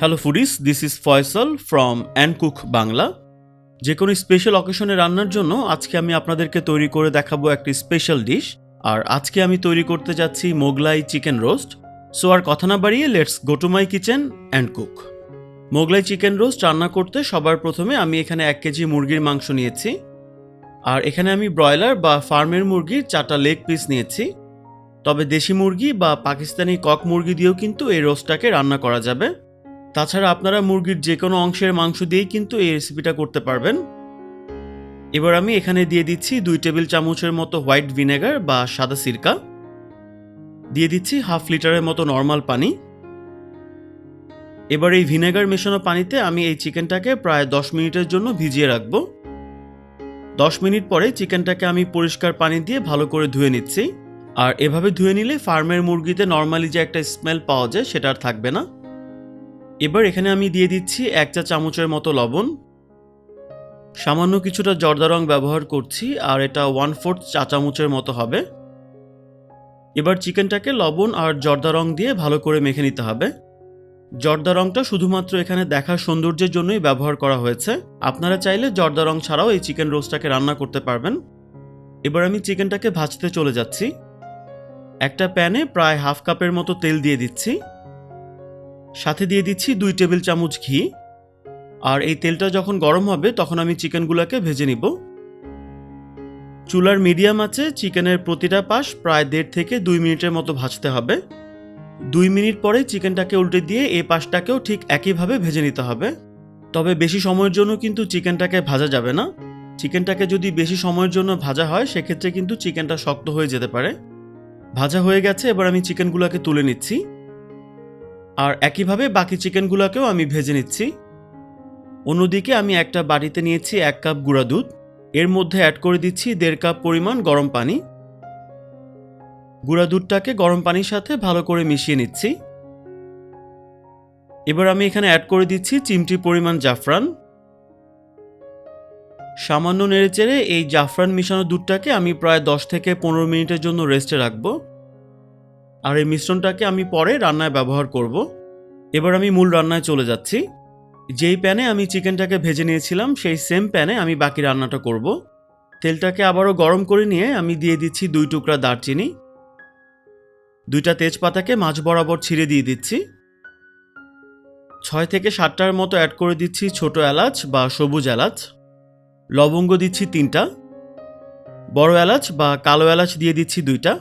Hello foodies, this is Faisal from and cook Bangla. যে কোনো special অকেশনে রান্নার জন্য আজকে আমি আপনাদেরকে তৈরি করে দেখাবো একটি স্পেশাল ডিশ। আর আজকে আমি তৈরি করতে যাচ্ছি মোগলাই চিকেন রোস্ট। সো আর কথা না বাড়িয়ে let's go to my kitchen and cook. Mughlai chicken roast রান্না করতে সবার প্রথমে আমি এখানে 1 কেজি মুরগির মাংস নিয়েছি। আর এখানে আমি ব্রয়লার বা ফার্মের মুরগির 4টা লেগ পিস নিয়েছি। তবে দেশি মুরগি বা পাকিস্তানি কক মুরগি দিয়েও কিন্তু এই রোস্টটাকে রান্না করা যাবে। তাছাড়া আপনারা মুরগির যে কোনো অংশের মাংস দিয়েই কিন্তু এই রেসিপিটা করতে পারবেন। এবার আমি এখানে দিয়ে দিচ্ছি 2 টেবিল চামচের মতো হোয়াইট ভিনেগার বা সাদা সিরকা, দিয়ে দিচ্ছি 1/2 লিটারের মতো নর্মাল পানি। এবার এই ভিনেগার মেশানো পানিতে আমি এই চিকেনটাকে প্রায় 10 মিনিটের জন্য ভিজিয়ে রাখবো। 10 মিনিট পরে চিকেনটাকে আমি পরিষ্কার পানি দিয়ে ভালো করে ধুয়ে নিচ্ছি। আর এভাবে ধুয়ে নিলে ফার্মের মুরগিতে নর্মালি যে একটা স্মেল পাওয়া যায় সেটা আর থাকবে না। এবার এখানে আমি দিয়ে দিচ্ছি 1 চা চামচের মতো লবণ, সামান্য কিছুটা জর্দা রং ব্যবহার করছি আর এটা 1/4 চা চামচের মতো হবে। এবার চিকেনটাকে লবণ আর জর্দা রং দিয়ে ভালো করে মেখে নিতে হবে। জর্দা রংটা শুধুমাত্র এখানে দেখার সৌন্দর্যের জন্যই ব্যবহার করা হয়েছে। আপনারা চাইলে জর্দা রং ছাড়াও এই চিকেন রোস্টটাকে রান্না করতে পারবেন। এবার আমি চিকেনটাকে ভাজতে চলে যাচ্ছি। একটা প্যানে প্রায় 1/2 কাপের মতো তেল দিয়ে দিচ্ছি, সাথে দিয়ে দিচ্ছি 2 টেবিল চামচ ঘি। আর এই তেলটা যখন গরম হবে তখন আমি চিকেনগুলোকে ভেজে নিব। চুলার মিডিয়াম আঁচে চিকেনের প্রতিটা পাশ প্রায় 1.5 থেকে 2 মিনিটের মতো ভাজতে হবে। 2 মিনিট পরে চিকেনটাকে উল্টে দিয়ে এই পাশটাকেও ঠিক একইভাবে ভেজে নিতে হবে। তবে বেশি সময়ের জন্য কিন্তু চিকেনটাকে ভাজা যাবে না। চিকেনটাকে যদি বেশি সময়ের জন্য ভাজা হয় সেক্ষেত্রে কিন্তু চিকেনটা শক্ত হয়ে যেতে পারে। ভাজা হয়ে গেছে, এবার আমি চিকেনগুলোকে তুলে নিচ্ছি। আর একইভাবে বাকি চিকেনগুলোকেও আমি ভেজে নিচ্ছি। অন্যদিকে আমি একটা বাটিতে নিয়েছি 1 কাপ গুঁড়া দুধ, এর মধ্যে অ্যাড করে দিচ্ছি 1.5 কাপ পরিমাণ গরম পানি। গুঁড়া দুধটাকে গরম পানির সাথে ভালো করে মিশিয়ে নিচ্ছি। এবার আমি এখানে অ্যাড করে দিচ্ছি চিমটি পরিমাণ জাফরান। সামান্য নেড়েচেড়ে এই জাফরান মিশানো দুধটাকে আমি প্রায় 10 থেকে 15 মিনিটের জন্য রেস্টে রাখবো। আর এই মিশ্রণটাকে আমি পরে রান্নায় ব্যবহার করব। এবার আমি মূল রান্নায় চলে যাচ্ছি। যেই প্যানে আমি চিকেনটাকে ভেজে নিয়েছিলাম সেই সেম প্যানে আমি বাকি রান্নাটা করব। তেলটাকে আবারও গরম করে নিয়ে আমি দিয়ে দিচ্ছি 2 টুকরা দারচিনি, 2টা তেজপাতাকে মাঝ বরাবর ছিঁড়ে দিয়ে দিচ্ছি। 6 থেকে 7টার মতো অ্যাড করে দিচ্ছি ছোট এলাচ বা সবুজ এলাচ। লবঙ্গ দিচ্ছি 3টা, বড় এলাচ বা কালো এলাচ দিয়ে দিচ্ছি 2টা।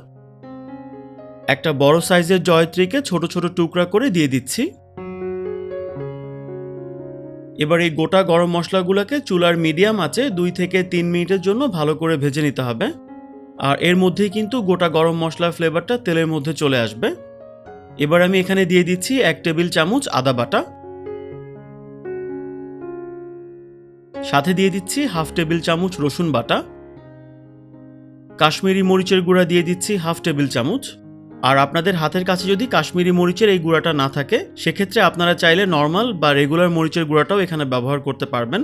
একটা বড় সাইজের জয়ত্রীকে ছোট ছোট টুকরা করে দিয়ে দিচ্ছি। এবার এই গোটা গরম মশলাগুলোকে চুলার মিডিয়াম আঁচে 2 থেকে 3 মিনিটের জন্য ভালো করে ভেজে নিতে হবে। আর এর মধ্যেই কিন্তু গোটা গরম মশলার ফ্লেভারটা তেলের মধ্যে চলে আসবে। এবার আমি এখানে দিয়ে দিচ্ছি 1 টেবিল চামচ আদা বাটা, সাথে দিয়ে দিচ্ছি 1/2 টেবিল চামচ রসুন বাটা, কাশ্মীরি মরিচের গুঁড়া দিয়ে দিচ্ছি 1/2 টেবিল চামচ। আর আপনাদের হাতের কাছে যদি কাশ্মীরি মরিচের এই গুঁড়াটা না থাকে সেক্ষেত্রে আপনারা চাইলে নর্মাল বা রেগুলার মরিচের গুঁড়াটাও এখানে ব্যবহার করতে পারবেন।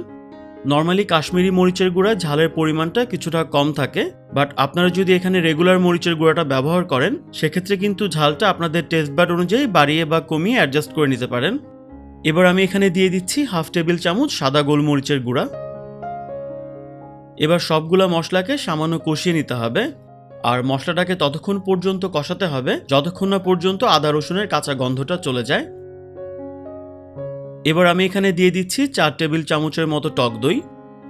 নর্মালি কাশ্মীরি মরিচের গুঁড়া ঝালের পরিমাণটা কিছুটা কম থাকে, বাট আপনারা যদি এখানে রেগুলার মরিচের গুঁড়াটা ব্যবহার করেন সেক্ষেত্রে কিন্তু ঝালটা আপনাদের টেস্ট বাড অনুযায়ী বাড়িয়ে বা কমিয়ে অ্যাডজাস্ট করে নিতে পারেন। এবার আমি এখানে দিয়ে দিচ্ছি 1/2 টেবিল চামচ সাদা গোলমরিচের গুঁড়া। এবার সবগুলা মশলাকে সামান্য কষিয়ে নিতে হবে। আর মশলাটাকে ততক্ষণ পর্যন্ত কষাতে হবে যতক্ষণ না পর্যন্ত আদা রসুনের কাঁচা গন্ধটা চলে যায়। এবার আমি এখানে দিয়ে দিচ্ছি 4 টেবিল চামচের মতো টক দই।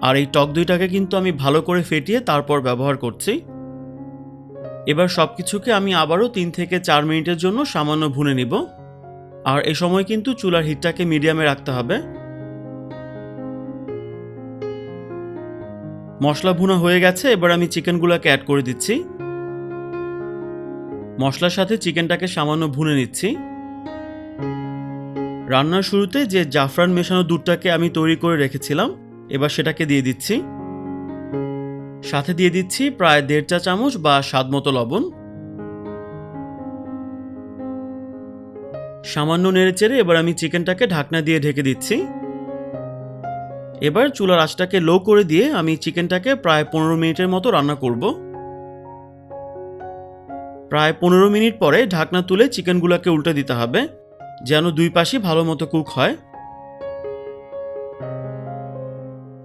আর এই টক দইটাকে কিন্তু আমি ভালো করে ফেটিয়ে তারপর ব্যবহার করছি। এবার সবকিছুকে আমি আবারও 3 থেকে 4 মিনিটের জন্য সামান্য ভুনে নিব। আর এই সময় কিন্তু চুলার হিটটাকে মিডিয়ামে রাখতে হবে। মশলা ভুনা হয়ে গেছে, এবার আমি চিকেনগুলোকে অ্যাড করে দিচ্ছি। মশলার সাথে চিকেনটাকে সামান্য ভুনে নিচ্ছি। রান্নার শুরুতে যে জাফরান মেশানো দুধটাকে আমি তৈরি করে রেখেছিলাম এবার সেটাকে দিয়ে দিচ্ছি। সাথে দিয়ে দিচ্ছি প্রায় 1.5 চা চামচ বা স্বাদ মতো লবণ। সামান্য নেড়েচেড়ে এবার আমি চিকেনটাকে ঢাকনা দিয়ে ঢেকে দিচ্ছি। এবার চুলার আঁচটাকে লো করে দিয়ে আমি চিকেনটাকে প্রায় 15 মিনিটের মতো রান্না করব। প্রায় 15 মিনিট পরে ঢাকনা তুলে চিকেনগুলোকে উল্টে দিতে হবে। যেন দুই পাশই ভালো মতো কুক হয়।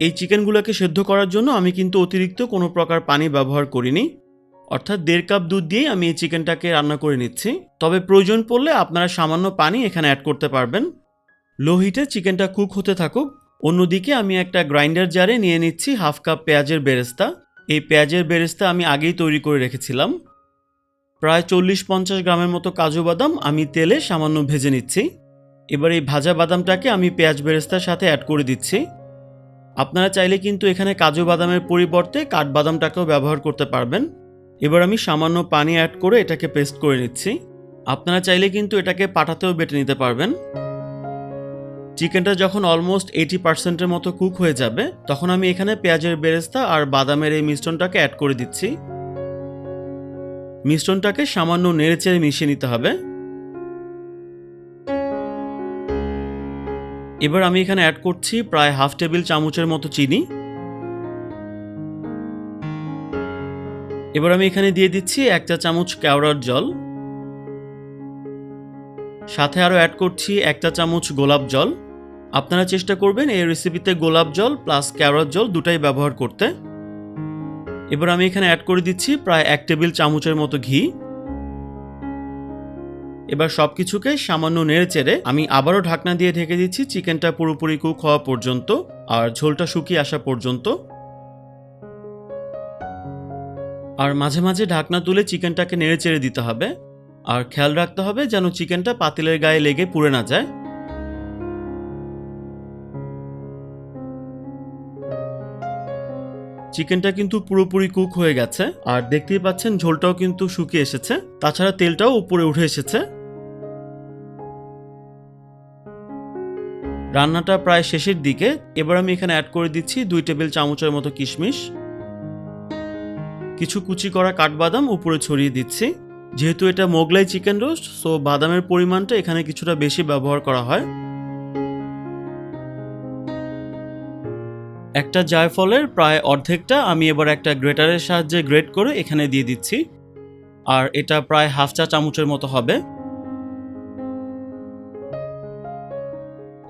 এই চিকেনগুলোকে সেদ্ধ করার জন্য আমি কিন্তু অতিরিক্ত কোনো প্রকার পানি ব্যবহার করিনি, অর্থাৎ 1.5 কাপ দুধ দিয়েই আমি এই চিকেনটাকে রান্না করে নিচ্ছি। তবে প্রয়োজন পড়লে আপনারা সামান্য পানি এখানে অ্যাড করতে পারবেন। লো হিটে চিকেনটা কুক হতে থাকুক। অন্যদিকে আমি একটা গ্রাইন্ডার জারে নিয়ে নিচ্ছি 1/2 কাপ পেঁয়াজের বেরেস্তা। এই পেঁয়াজের বেরেস্তা আমি আগেই তৈরি করে রেখেছিলাম। প্রায় 40-50 গ্রামের মতো কাজু বাদাম আমি তেলে সামান্য ভেজে নিচ্ছি। এবার এই ভাজা বাদামটাকে আমি পেঁয়াজ বেরেস্তার সাথে অ্যাড করে দিচ্ছি। আপনারা চাইলে কিন্তু এখানে কাজু বাদামের পরিবর্তে কাঠবাদামটাকেও ব্যবহার করতে পারবেন। এবার আমি সামান্য পানি অ্যাড করে এটাকে পেস্ট করে নিচ্ছি। আপনারা চাইলে কিন্তু এটাকে পাটাতেও বেটে নিতে পারবেন। চিকেনটা যখন অলমোস্ট 80% মতো কুক হয়ে যাবে, তখন আমি এখানে পেঁয়াজের বেরেস্তা আর বাদামের এই মিশ্রণটাকে অ্যাড করে দিচ্ছি। মিশ্রণটাকে সামান্য নেড়েচেড়ে মিশিয়ে নিতে হবে। এবার আমি এখানে অ্যাড করছি প্রায় 1/2 টেবিল চামচের মতো চিনি। এবার আমি এখানে দিয়ে দিচ্ছি 1 চা চামচ কেওড়ার জল, সাথে আরও অ্যাড করছি 1 চা চামচ গোলাপ জল। আপনারা চেষ্টা করবেন এই রেসিপিতে গোলাপ জল প্লাস কেওড়ার জল দুটাই ব্যবহার করতে। এবার আমি এখানে অ্যাড করে দিচ্ছি প্রায় 1 টেবিল চামচের মতো ঘি। এবার সবকিছুকে সামান্য নেড়েচেড়ে আমি আবারও ঢাকনা দিয়ে ঢেকে দিচ্ছি চিকেনটা পুরোপুরি কুক হওয়া পর্যন্ত আর ঝোলটা শুকিয়ে আসা পর্যন্ত। আর মাঝে মাঝে ঢাকনা তুলে চিকেনটাকে নেড়েচেড়ে দিতে হবে। আর খেয়াল রাখতে হবে যেন চিকেনটা পাতিলের গায়ে লেগে পুড়ে না যায়। চিকেনটা কিন্তু পুরোপুরি কুক হয়ে গেছে, আর দেখতেই পাচ্ছেন ঝোলটাও কিন্তু শুকিয়ে এসেছে, তাছাড়া তেলটাও উপরে উঠে এসেছে। রান্নাটা প্রায় শেষের দিকে। এবার আমি এখানে অ্যাড করে দিচ্ছি 2 টেবিল চামচের মতো কিশমিশ। কিছু কুচি করা কাঠবাদাম উপরে ছড়িয়ে দিচ্ছি। যেহেতু এটা মোগলাই চিকেন রোস্ট, সো বাদামের পরিমাণটা এখানে কিছুটা বেশি ব্যবহার করা হয়। একটা জায়ফলের প্রায় অর্ধেকটা আমি এবার একটা গ্রেটারের সাহায্যে গ্রেট করে এখানে দিয়ে দিচ্ছি, আর এটা প্রায় 1/2 চা চামচের মতো হবে।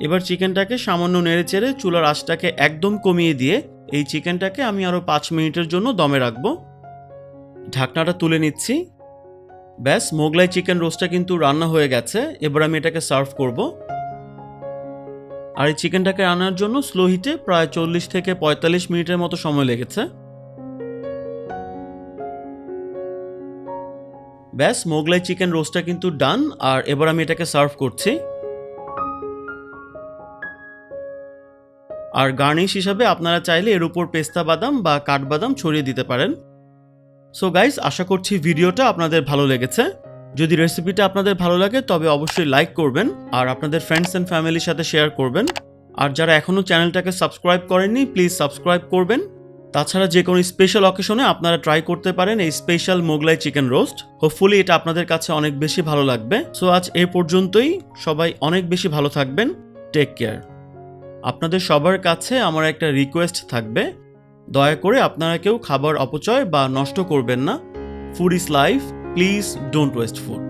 এবার চিকেনটাকে সামান্য নেড়েচেড়ে চুলার আঁচটাকে একদম কমিয়ে দিয়ে এই চিকেনটাকে আমি আরও 5 মিনিটের জন্য দমে রাখবো। ঢাকনাটা তুলে নিচ্ছি। ব্যাস, মোগলাই চিকেন রোস্টটা কিন্তু রান্না হয়ে গেছে। এবার আমি এটাকে সার্ভ করব। আর এই চিকেনটাকে রান্নার জন্য স্লো হিটে প্রায় 40 থেকে 45 মিনিটের মতো সময় লেগেছে। ব্যাস, মোগলাই চিকেন রোস্টটা কিন্তু ডান। আর এবার আমি এটাকে সার্ভ করছি। আর গার্নিশ হিসাবে আপনারা চাইলে এর উপর পেস্তা বাদাম বা কাঠবাদাম ছড়িয়ে দিতে পারেন। সো গাইস, আশা করছি ভিডিওটা আপনাদের ভালো লেগেছে। যদি রেসিপিটা আপনাদের ভালো লাগে তবে অবশ্যই লাইক করবেন আর আপনাদের ফ্রেন্ডস অ্যান্ড ফ্যামিলির সাথে শেয়ার করবেন। আর যারা এখনও চ্যানেলটাকে সাবস্ক্রাইব করেননি, প্লিজ সাবস্ক্রাইব করবেন। তাছাড়া যে কোনো স্পেশাল অকেশনে আপনারা ট্রাই করতে পারেন এই special Mughlai chicken roast. Hopefully এটা আপনাদের কাছে অনেক বেশি ভালো লাগবে। সো আজ এ পর্যন্তই। সবাই অনেক বেশি ভালো থাকবেন। Take care. আপনাদের সবার কাছে আমার একটা রিকোয়েস্ট থাকবে, দয়া করে আপনারা কেউ খাবার অপচয় বা নষ্ট করবেন না। Food is life, please don't waste food.